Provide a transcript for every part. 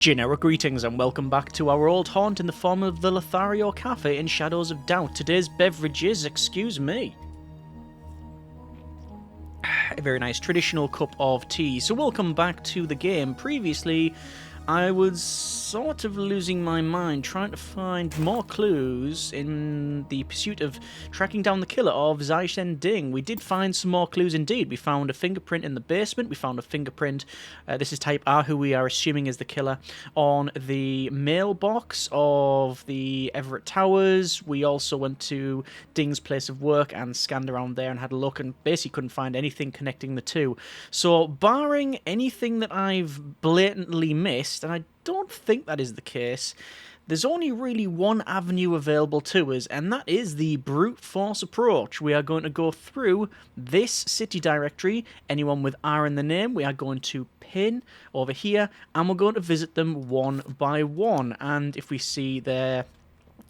Generic greetings and welcome back to our old haunt in the form of the Lothario Cafe in Shadows of Doubt. Today's beverage is, excuse me, a very nice traditional cup of tea. So welcome back to the game. Previously, I was sort of losing my mind trying to find more clues in the pursuit of tracking down the killer of Zaishen Ding. We did find some more clues indeed. We found a fingerprint in the basement. We found a fingerprint, this is type R, who we are assuming is the killer, on the mailbox of the Everett Towers. We also went to Ding's place of work and scanned around there and had a look and basically couldn't find anything connecting the two. So barring anything that I've blatantly missed, and I don't think that is the case, there's only really one avenue available to us, and that is the brute force approach. We are going to go through this city directory, anyone with R in the name, we are going to pin over here, and we're going to visit them one by one, and if we see their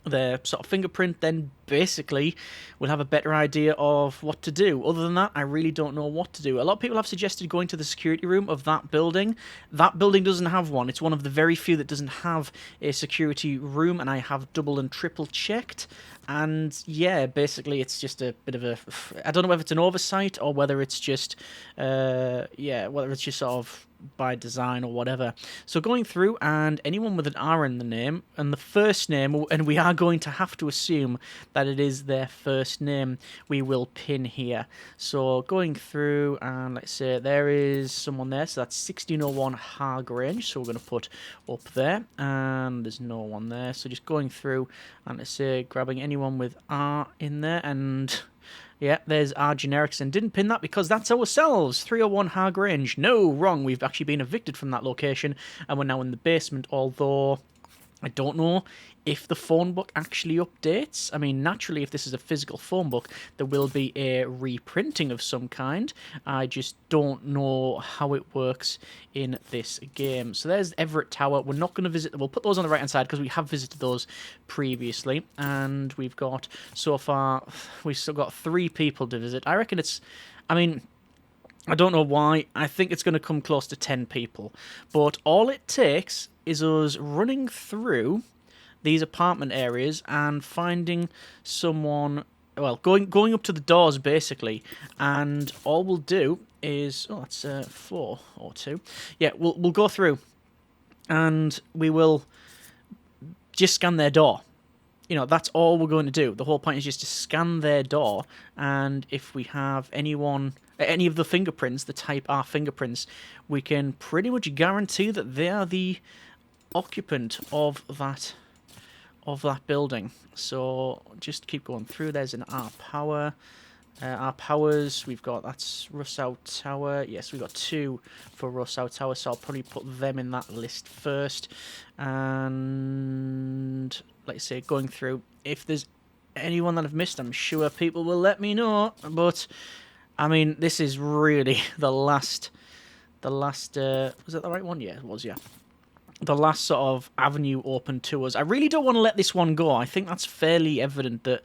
sort of fingerprint, then basically we'll have a better idea of what to do. Other than that, I really don't know what to do. A lot of people have suggested going to the security room of that building. That building doesn't have one. It's one of the very few that doesn't have a security room, and I have double and triple checked. And yeah, basically it's just a bit of a... I don't know whether it's an oversight or whether it's just... whether it's just sort of by design or whatever. So going through, and anyone with an R in the name, and the first name, and we are going to have to assume that it is their first name, we will pin here. So going through, and let's say there is someone there, so that's 1601 Hargrange, so we're going to put up there, and there's no one there, so just going through, and let's say grabbing anyone with R in there, and... yeah, there's our generics, and didn't pin that because that's ourselves. 301 Hargrange. No, wrong. We've actually been evicted from that location, and we're now in the basement, although I don't know if the phone book actually updates. I mean, naturally, if this is a physical phone book, there will be a reprinting of some kind. I just don't know how it works in this game. So there's Everett Tower. We're not going to visit them. We'll put those on the right-hand side because we have visited those previously. And we've got, so far, we've still got 3 people to visit. I reckon it's, I mean... I don't know why. I think it's going to come close to 10 people. But all it takes is us running through these apartment areas and finding someone, well, going up to the doors, basically. And all we'll do is... oh, that's 4 or 2. Yeah, we'll go through and we will just scan their door. You know, that's all we're going to do. The whole point is just to scan their door, and if we have anyone, any of the fingerprints, the type R fingerprints, we can pretty much guarantee that they are the occupant of that building. So just keep going through. There's an R power. Our powers, we've got, that's Russow Tower. Yes, we've got 2 for Russow Tower, so I'll probably put them in that list first. And, let's say, going through, if there's anyone that I've missed, I'm sure people will let me know. But, I mean, this is really the last, was that the right one? Yeah, it was, yeah. The last sort of avenue open to us. I really don't want to let this one go. I think that's fairly evident that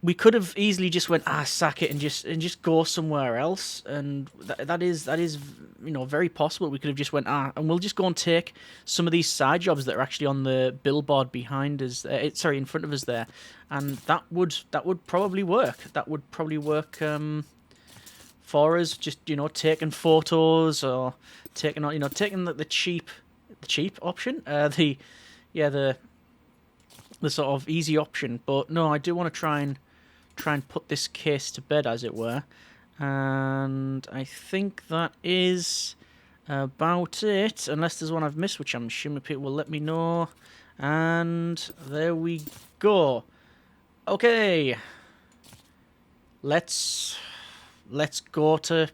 we could have easily just went, sack it, and just go somewhere else, and that is you know, very possible. We could have just went, and we'll just go and take some of these side jobs that are actually on the billboard behind us, in front of us there, and that would probably work. That would probably work for us. Just, you know, taking photos or taking the cheap option, the sort of easy option. But no, I do want to try and put this case to bed, as it were. And I think that is about it, unless there's one I've missed, which I'm assuming people will let me know. And there we go. Okay, let's go to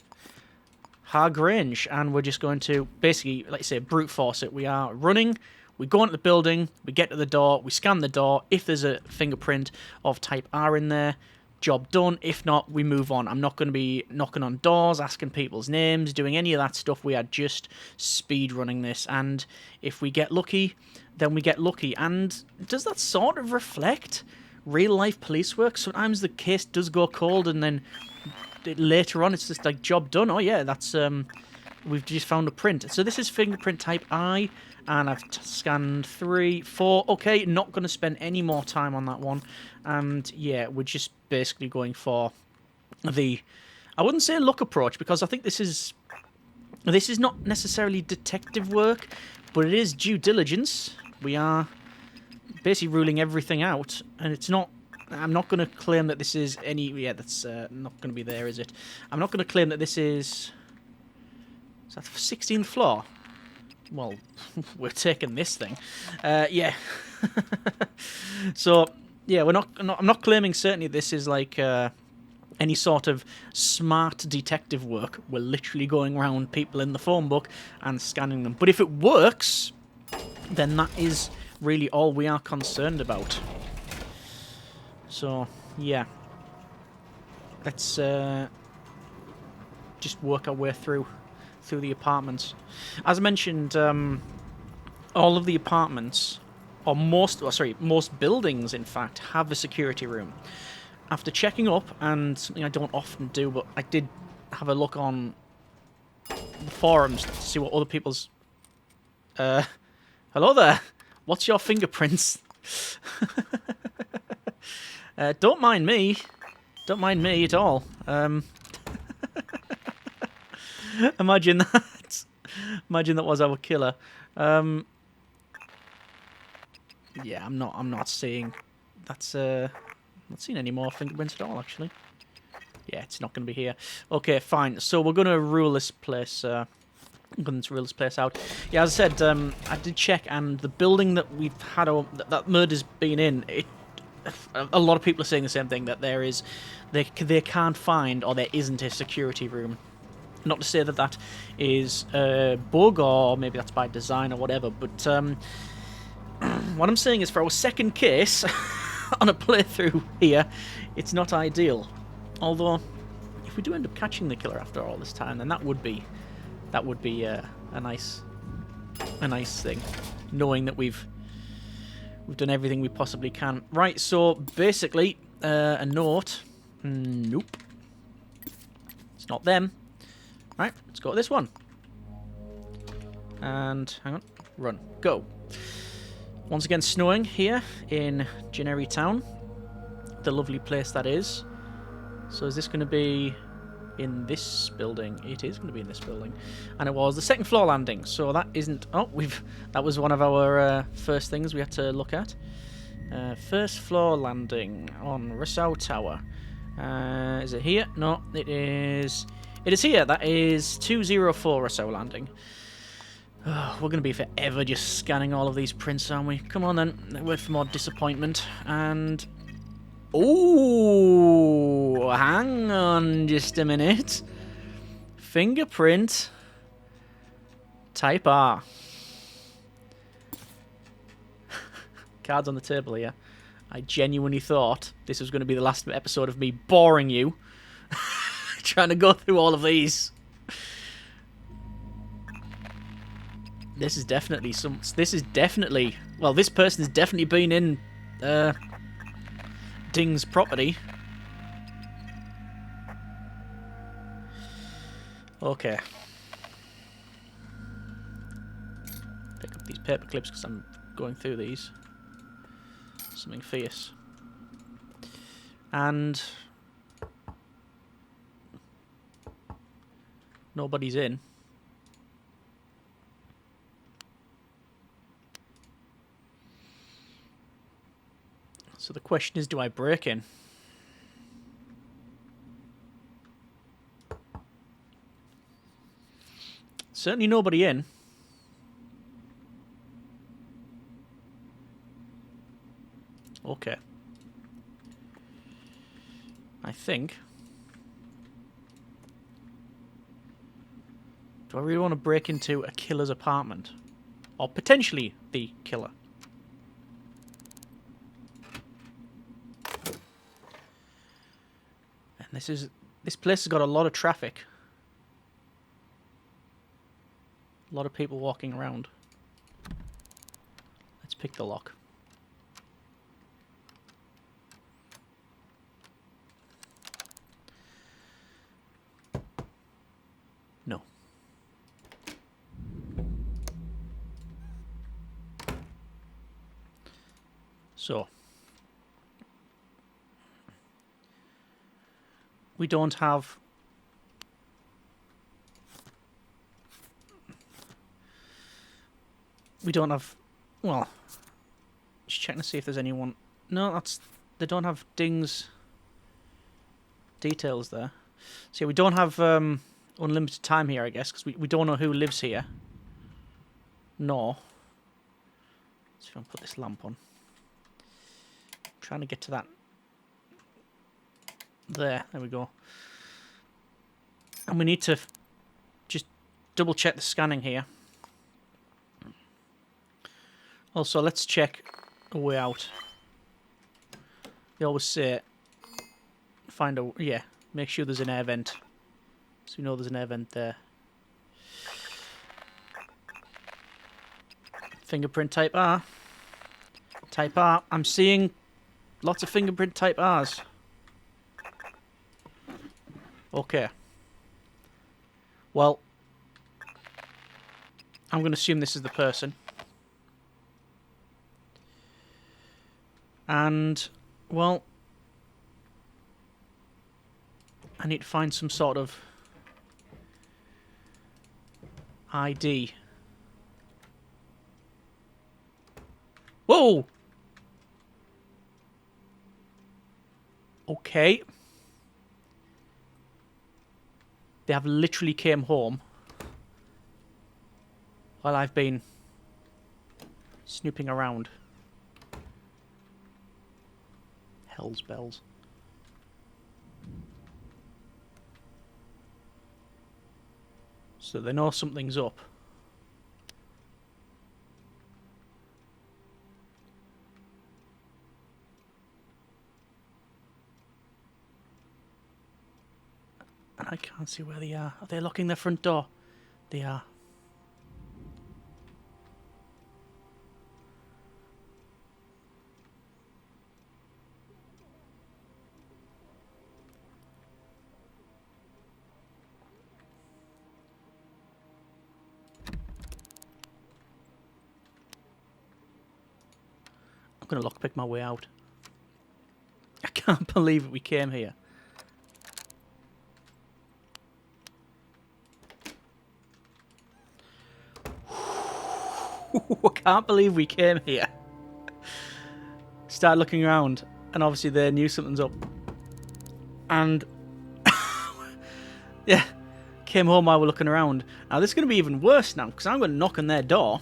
Hargrange, and we're just going to basically, like I say, brute force it. We are running. We go into the building, we get to the door, we scan the door. If there's a fingerprint of type R in there, job done. If not, we move on. I'm not going to be knocking on doors, asking people's names, doing any of that stuff. We are just speed running this, and if we get lucky, then we get lucky. And does that sort of reflect real life police work? Sometimes the case does go cold, and then later on it's just like job done. Oh yeah, that's we've just found a print. So this is fingerprint type I, and I've scanned 3, 4. Okay, not going to spend any more time on that one. And yeah, we're just basically going for the, I wouldn't say look approach, because I think this is not necessarily detective work, but it is due diligence. We are basically ruling everything out, and it's not. I'm not going to claim that this is any. Yeah, that's not going to be there, is it? I'm not going to claim that this is. Is that the 16th floor? Well, we're taking this thing. Yeah. So yeah, I'm not claiming certainly this is like any sort of smart detective work. We're literally going around people in the phone book and scanning them. But if it works, then that is really all we are concerned about. So yeah, let's just work our way through the apartments. As I mentioned, all of the apartments, or most buildings, in fact, have a security room. After checking up, and something I don't often do, but I did have a look on the forums to see what other people's... hello there! What's your fingerprints? Don't mind me. Don't mind me at all. Imagine that. Imagine that was our killer. Yeah, I'm not seeing... That's, not seeing any more fingerprints at all, actually. Yeah, it's not going to be here. Okay, fine. So we're going to rule this place... I'm going to rule this place out. Yeah, as I said, I did check, and the building that we've had... that murder's been in, a lot of people are saying the same thing, that there is... They can't find, or there isn't a security room. Not to say that that is a bug, or maybe that's by design or whatever, but what I'm saying is for our second case on a playthrough here, it's not ideal. Although, if we do end up catching the killer after all this time, then that would be a nice thing, knowing that we've done everything we possibly can. Right, so basically, a note. Nope, it's not them. Right, let's go to this one. And, hang on, run, go. Once again, snowing here in Generi Town. The lovely place that is. So is this going to be in this building? It is going to be in this building. And it was the second floor landing, so that isn't... Oh, that was one of our first things we had to look at. First floor landing on Rousseau Tower. Is it here? No, it is... It is here. That is 204 Rousseau landing. Oh, we're going to be forever just scanning all of these prints, aren't we? Come on then. Wait for more disappointment. And... Ooh! Hang on just a minute. Fingerprint. Type R. Cards on the table here. I genuinely thought this was going to be the last episode of me boring you. Trying to go through all of these. This is definitely well, this person has definitely been in Ding's property. Okay. Pick up these paper clips because I'm going through these. Something fierce. And nobody's in. So the question is, do I break in? Certainly nobody in. Okay. I think... Do I really want to break into a killer's apartment? Or potentially the killer? And this place has got a lot of traffic. A lot of people walking around. Let's pick the lock. No. So. We don't have... Well, just checking to see if there's anyone... No, that's... They don't have Ding's details there. So yeah, we don't have unlimited time here, I guess, because we don't know who lives here. No. Let's see if I can put this lamp on. I'm trying to get to that. There we go. And we need to just double check the scanning here. Also, let's check a way out. They always say, find a... Yeah, make sure there's an air vent. So we know there's an air vent there. Fingerprint type R. Type R. I'm seeing lots of fingerprint type Rs. Okay. Well, I'm going to assume this is the person. And, well, I need to find some sort of ID. Whoa! Okay. They have literally came home while I've been snooping around. Hell's bells. So they know something's up. And I can't see where they are. Are they locking their front door? They are. I'm going to lockpick my way out. I can't believe it, we came here. I can't believe we came here. Start looking around, and obviously they knew something's up. And yeah, came home while we're looking around. Now this is going to be even worse now, because I'm going to knock on their door.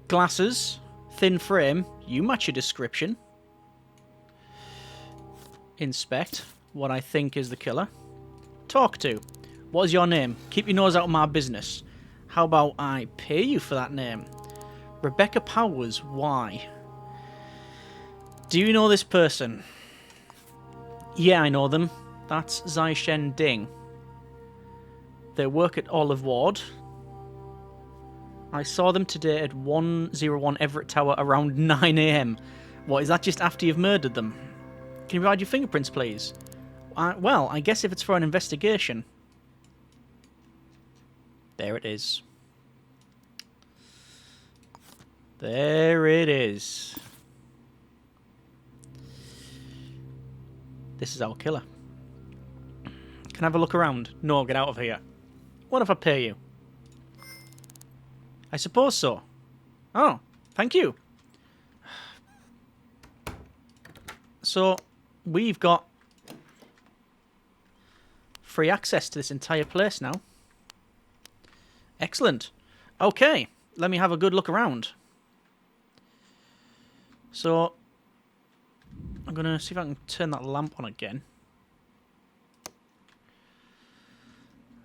Glasses, thin frame, you match your description. Inspect what I think is the killer. Talk to. What is your name? Keep your nose out of my business. How about I pay you for that name? Rebecca Powers, why? Do you know this person? Yeah, I know them. That's Zai-Shen Ding. They work at Olive Ward. I saw them today at 101 Everett Tower around 9 AM. What, is that just after you've murdered them? Can you provide your fingerprints, please? Well, I guess if it's for an investigation. There it is. There it is. This is our killer. Can I have a look around? No, get out of here. What if I pay you? I suppose so. Oh, thank you. So, we've got free access to this entire place now. Excellent. Okay, let me have a good look around. So, I'm going to see if I can turn that lamp on again.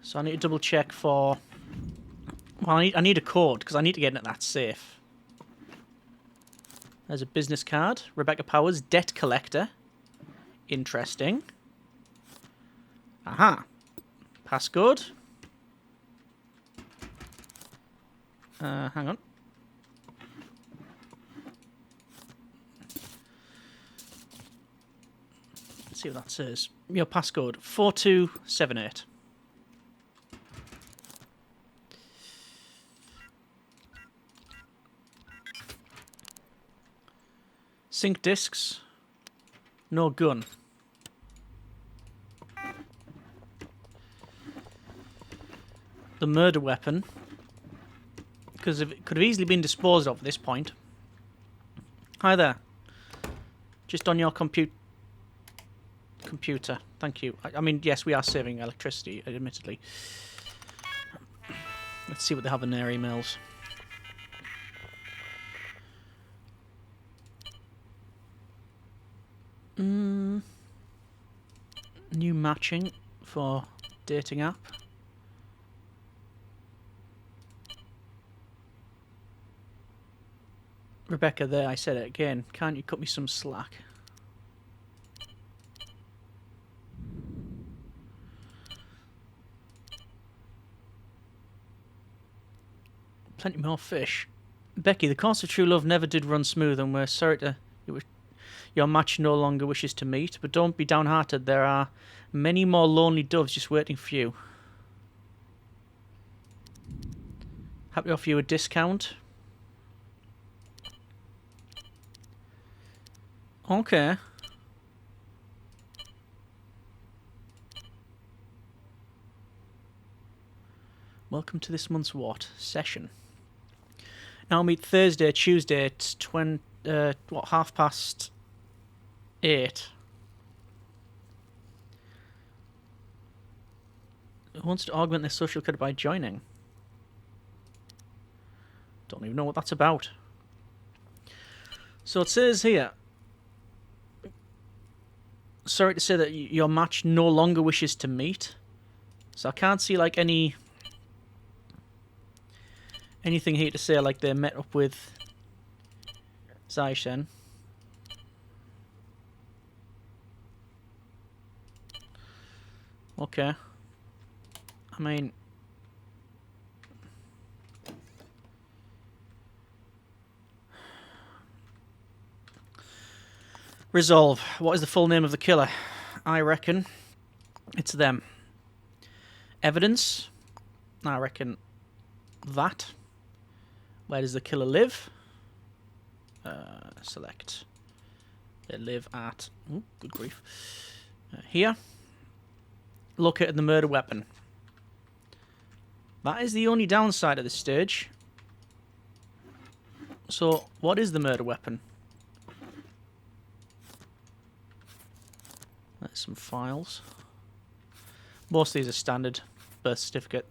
So I need to double check for... Well, I need a code, because I need to get into that safe. There's a business card. Rebecca Powers, debt collector. Interesting. Aha. Passcode. Hang on. Let's see what that says. Your passcode, 4278. Sync discs. No gun. The murder weapon. Because it could have easily been disposed of at this point. Hi there. Just on your computer. Thank you. I mean, yes, we are saving electricity, admittedly. Let's see what they have in their emails. New matching for dating app. Rebecca, there, I said it again. Can't you cut me some slack? Plenty more fish. Becky, the course of true love never did run smooth, and we're sorry to... Your match no longer wishes to meet, but don't be downhearted. There are many more lonely doves just waiting for you. Happy to offer you a discount. Okay. Welcome to this month's what? Session. Now meet Thursday, Tuesday at 8:30. Who wants to augment their social credit by joining? Don't even know what that's about. So it says here, sorry to say that your match no longer wishes to meet. So I can't see like anything here to say like they met up with Zaishen. Okay. I mean, resolve. What is the full name of the killer? I reckon it's them. Evidence. I reckon that. Where does the killer live? Select. They live at... Oh, good grief. Here. Located the murder weapon. That is the only downside of this stage. So, what is the murder weapon? There's some files. Most of these are standard. Birth certificate.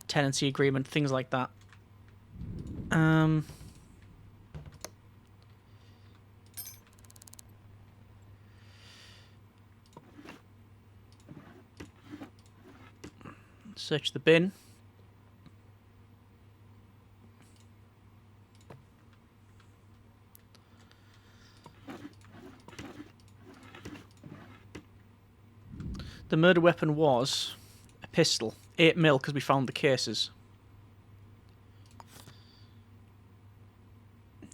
Tenancy agreement, things like that. Search the bin. The murder weapon was a pistol. 8mm, because we found the cases.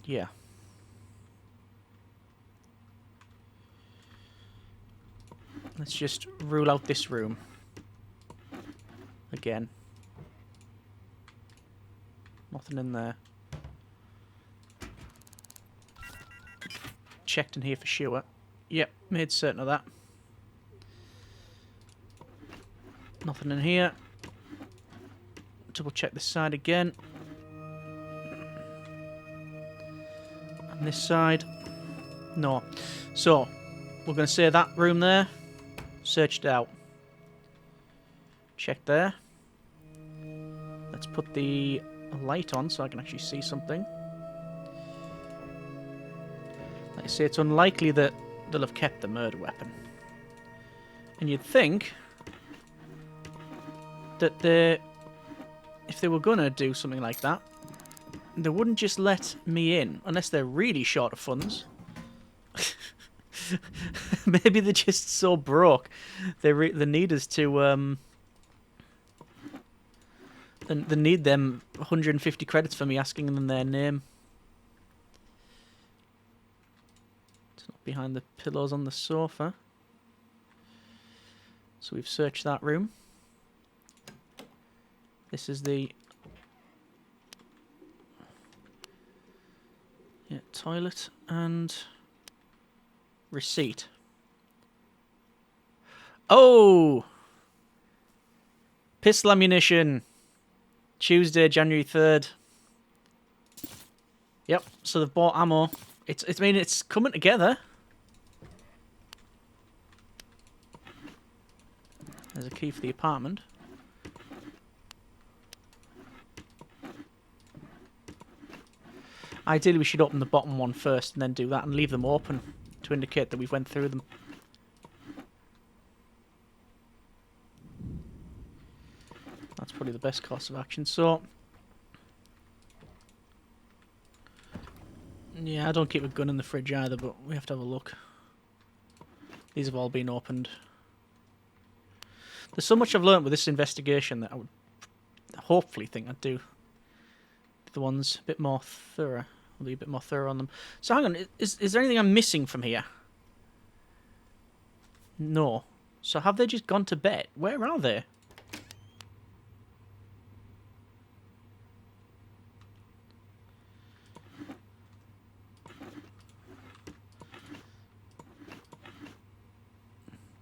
Yeah. Let's just rule out this room. Again. Nothing in there. Checked in here for sure. Yep, made certain of that. Nothing in here. Double check this side again. And this side. No. So, we're going to say that room there. Searched out. Check there. Let's put the light on so I can actually see something. Like I say, it's unlikely that they'll have kept the murder weapon. And you'd think that if they were going to do something like that, they wouldn't just let me in, unless they're really short of funds. Maybe they're just so broke. They need us to... They need them 150 credits for me asking them their name. It's not behind the pillows on the sofa. So we've searched that room. This is the... Yeah, Toilet and receipt. Oh! Pistol ammunition. Tuesday, January 3rd. Yep, so they've bought ammo. I mean, it's coming together. There's a key for the apartment. Ideally, we should open the bottom one first and then do that and leave them open to indicate that we've went through them. That's probably the best course of action. So, yeah, I don't keep a gun in the fridge either, but we have to have a look. These have all been opened. There's so much I've learnt with this investigation that I would hopefully think I'd do the ones a bit more thorough. I'll be a bit more thorough on them. So hang on, is there anything I'm missing from here? No. So have they just gone to bed? Where are they?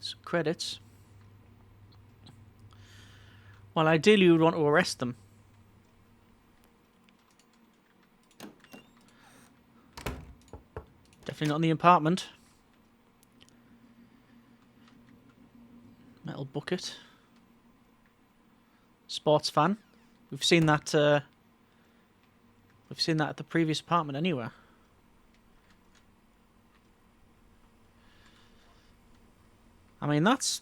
Some credits. Well, ideally we would want to arrest them. Definitely not in the apartment. Metal bucket. Sports fan. We've seen that. We've seen that at the previous apartment anywhere. I mean, that's,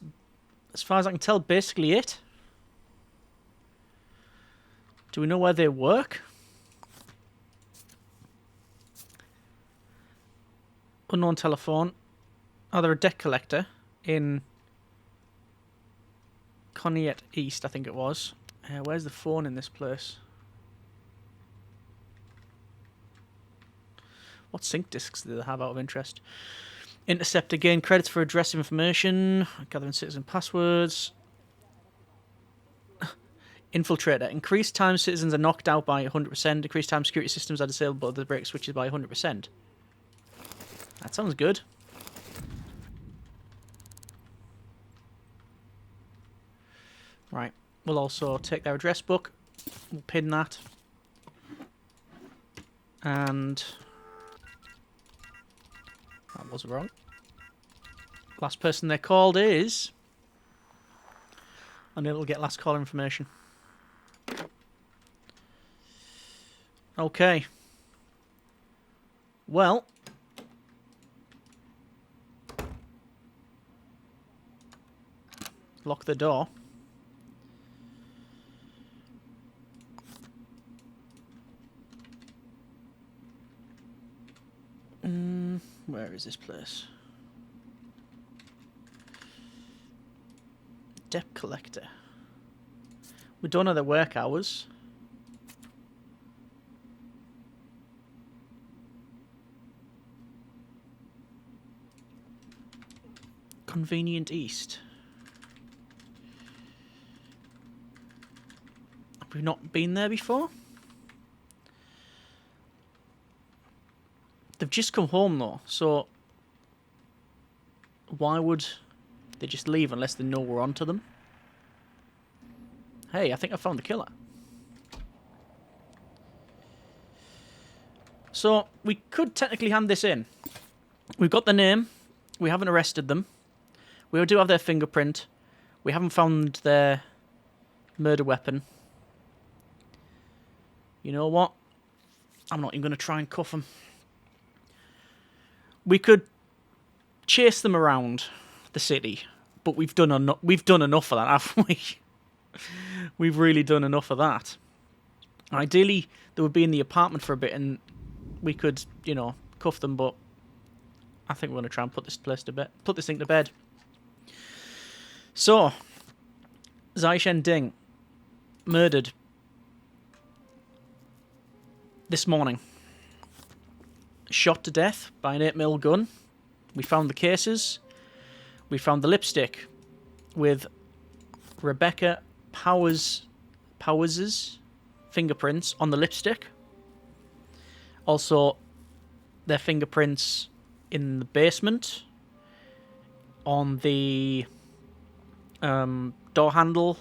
as far as I can tell, basically it. Do we know where they work? Unknown telephone. Oh, they're a debt collector in Conneaut East, I think it was. Where's the phone in this place? What sync discs do they have out of interest? Intercept again. Credits for address information. Gathering citizen passwords. Infiltrator. Increased time citizens are knocked out by 100%. Decreased time security systems are disabled, but the break switches by 100%. That sounds good. Right. We'll also take their address book. We'll pin that. And that was wrong. Last person they called is... And it'll get last call information. Okay. Well... Lock the door. Where is this place? Debt collector. We don't know their work hours. Convenient East. Have we not been there before? They've just come home though, so why would they just leave unless they know we're onto them? Hey, I think I found the killer. So we could technically hand this in. We've got the name. We haven't arrested them. We do have their fingerprint. We haven't found their murder weapon. You know what? I'm not even going to try and cuff them. We could chase them around the city, but we've done enough of that, haven't we? We've really done enough of that. Ideally, they would be in the apartment for a bit, and we could, you know, cuff them. But I think we're going to try and put this thing to bed. So, Zai Ding murdered this morning. Shot to death by an 8mm gun. We found the cases. We found the lipstick with Rebecca Powers' fingerprints on the lipstick. Also, their fingerprints in the basement, on the door handle.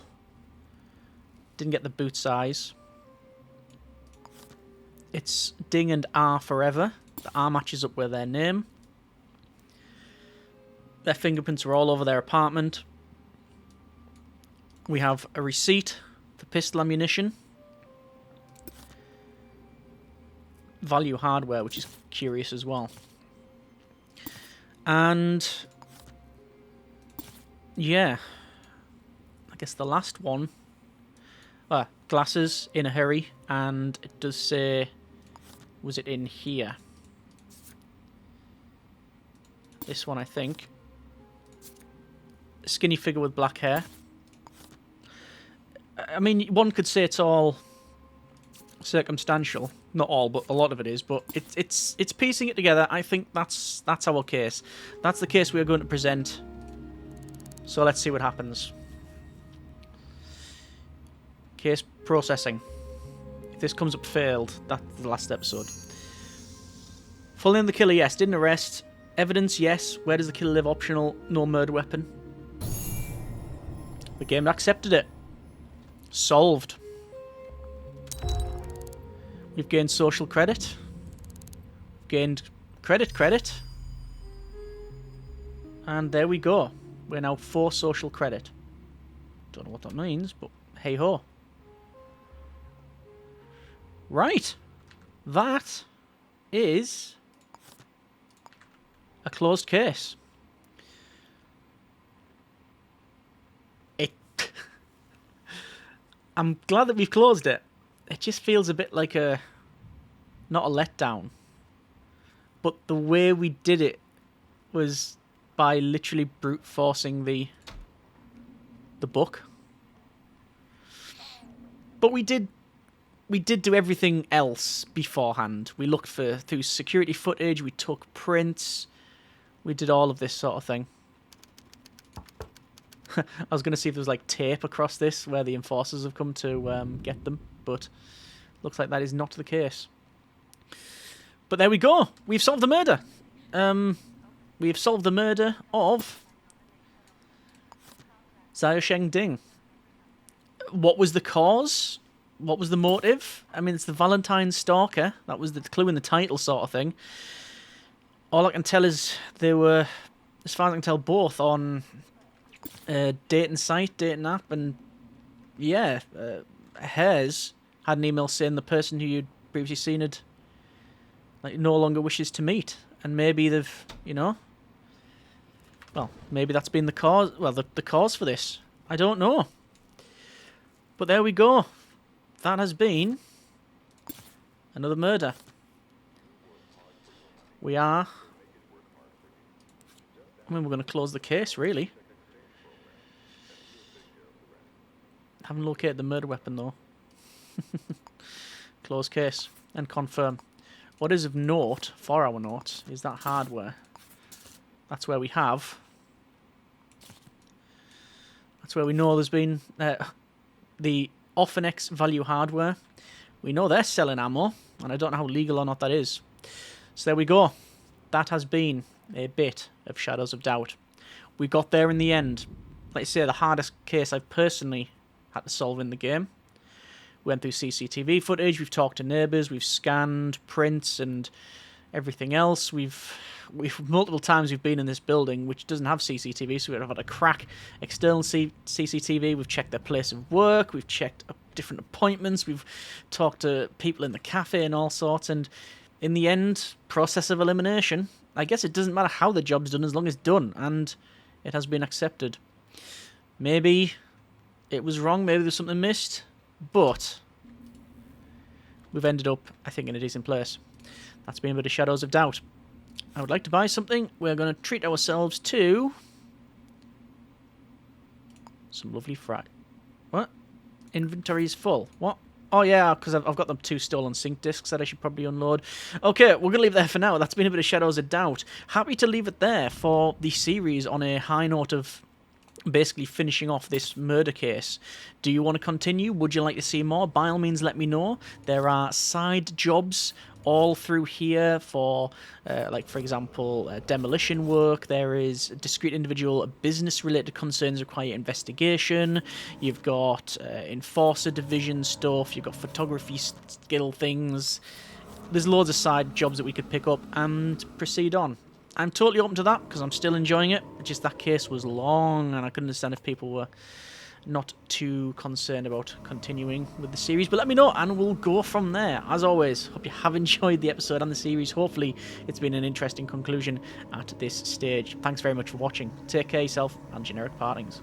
Didn't get the boot size. It's Ding and R forever. The R matches up with their name. Their fingerprints are all over their apartment. We have a receipt for pistol ammunition. Value hardware, which is curious as well. And yeah, I guess the last one. Glasses in a hurry, and it does say, was it in here? This one, I think. A skinny figure with black hair. I mean, one could say it's all circumstantial. Not all, but a lot of it is. But it's piecing it together. I think that's our case. That's the case we are going to present. So let's see what happens. Case processing. If this comes up failed, that's the last episode. Full name of the killer, yes. Didn't arrest. Evidence, yes. Where does the killer live? Optional. No murder weapon. The game accepted it. Solved. We've gained social credit. Gained credit. And there we go. We're now 4 social credit. Don't know what that means, but hey ho. Right. That is a closed case. I'm glad that we've closed it. It just feels a bit like not a letdown. But the way we did it was by literally brute forcing the book. But we did do everything else beforehand. We looked through security footage, we took prints, we did all of this sort of thing. I was going to see if there was like tape across this where the enforcers have come to get them, but looks like that is not the case. But there we go. We've solved the murder. We have solved the murder of Xiaosheng Ding. What was the cause? What was the motive? I mean, it's the Valentine Stalker. That was the clue in the title sort of thing. All I can tell is they were, as far as I can tell, both on dating site, dating app, and yeah, Hares had an email saying the person who you'd previously seen had no longer wishes to meet, and maybe they've, well, maybe that's been the cause. Well, the cause for this, I don't know. But there we go. That has been another murder. We're going to close the case, really. Haven't located the murder weapon, though. Close case. And confirm. What is of note, for our note, is that hardware. That's where we have. That's where we know there's been the Offinex value hardware. We know they're selling ammo, and I don't know how legal or not that is. So there we go. That has been a bit of Shadows of Doubt. We got there in the end. Like I say, the hardest case I've personally had to solve in the game. We went through CCTV footage, we've talked to neighbours, we've scanned prints and everything else. We've multiple times we've been in this building which doesn't have CCTV, so we've had to crack external CCTV. We've checked their place of work, we've checked different appointments, we've talked to people in the cafe and all sorts, and in the end, process of elimination. I guess it doesn't matter how the job's done as long as it's done, and it has been accepted. Maybe it was wrong, maybe there's something missed, but we've ended up, I think, in a decent place. That's been a bit of Shadows of Doubt. I would like to buy something. We're going to treat ourselves to some lovely fry. What? Inventory is full. What? Oh, yeah, because I've got them 2 stolen sync discs that I should probably unload. Okay, we're going to leave it there for now. That's been a bit of Shadows of Doubt. Happy to leave it there for the series on a high note of basically finishing off this murder case. Do you want to continue? Would you like to see more? By all means, let me know. There are side jobs all through here for, like, for example, demolition work. There is discrete individual business-related concerns require investigation. You've got enforcer division stuff. You've got photography skill things. There's loads of side jobs that we could pick up and proceed on. I'm totally open to that because I'm still enjoying it. Just that case was long and I couldn't understand if people were not too concerned about continuing with the series. But let me know and we'll go from there. As always, hope you have enjoyed the episode and the series. Hopefully it's been an interesting conclusion at this stage. Thanks very much for watching. Take care of yourself and generic partings.